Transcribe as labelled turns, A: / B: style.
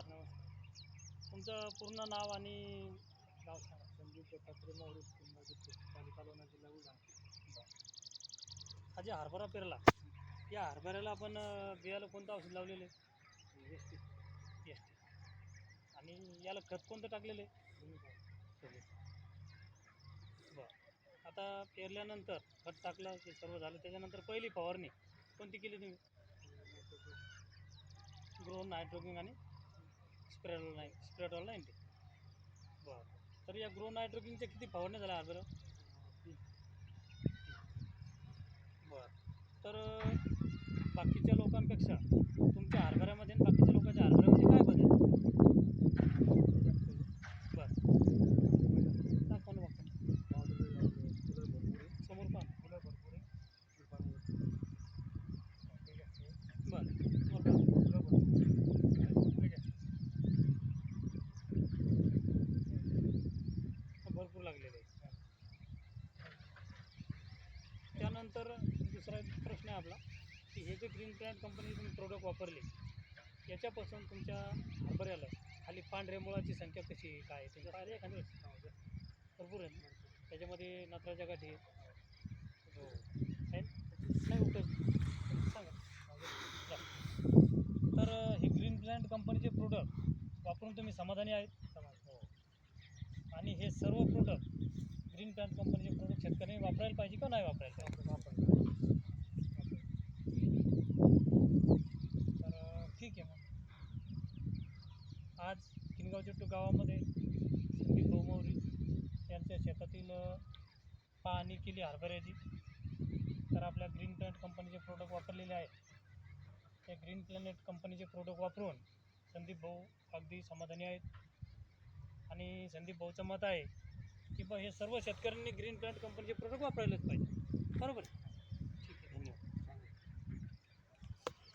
A: नमस्कार. तुमचं पूर्ण नाव आणि गाव सांगा.
B: संदीप दत्तात्रय मोरे, तालुका लोणा, जिल्हा बुलढाणा.
A: हा जे हरभरा पेरला, या हरभऱ्याला आपण बियाला कोणतं औषध लावलेले?
B: एस टी
A: आणि याला खत कोणतं टाकलेले? बरं. आता पेरल्यानंतर खत टाकलं ते सर्व झालं, त्याच्यानंतर पहिली फवारणी कोणती केली तुम्ही? ग्रो नायट्रोकिंग आणि स्प्रेडॉल 90. बरं. तर या ग्रो नायट्रोकिंगच्या किती फवारण्या झाल्या हरभरा? बरं. तर बाकीच्या लोकांपेक्षा तुमच्या हरभऱ्यामध्ये आणि बाकीच्या लोकांच्या हरभऱ्यामध्ये काय बदल? बरं. दाखवा ना बघा. समोर पहा.
B: फुलं भरपूर आहे.
A: बरं. समोर पहा. भरपूर लागलेले आहे. त्यानंतर दुसरा एक प्रश्न आहे आपला की हे जे ग्रीन प्लॅन्ट कंपनी तुम्ही प्रोडक्ट वापरले, याच्यापासून तुमच्या हरभऱ्याला खाली पांढऱ्या मुळाची संख्या कशी आहे, काय आहे? त्याच्या पाहिजे एखाद्या वेळेस भरपूर आहे ना. त्याच्यामध्ये नत्राच्या गाठी हो आहे नाही उठत सांगा. तर हे ग्रीन प्लॅन्ट कंपनीचे प्रोडक्ट वापरून तुम्ही समाधानी आहेत? हो. आणि हे सर्व प्रोडक्ट ग्रीन प्लॅन्ट कंपनीचे प्रोडक्ट शेतकऱ्यांनी वापरायला पाहिजे का नाही वापरायला पाहिजे? तर ठीक आहे. मग आज किनगाव चिट्टू गावामध्ये संदीप भाऊ मोरे यांच्या शेतातील पाहणी केली हरभऱ्याची. तर आपल्या ग्रीन प्लॅनेट कंपनीचे प्रोडक्ट वापरलेले आहे. त्या ग्रीन प्लॅनेट कंपनीचे प्रोडक्ट वापरून संदीप भाऊ अगदी समाधानी आहेत. आणि संदीप भाऊचं मत आहे की हे सर्व शेतकऱ्यांनी ग्रीन प्लॅनेट कंपनीचे प्रोडक्ट वापरायलाच पाहिजे. बरोबर.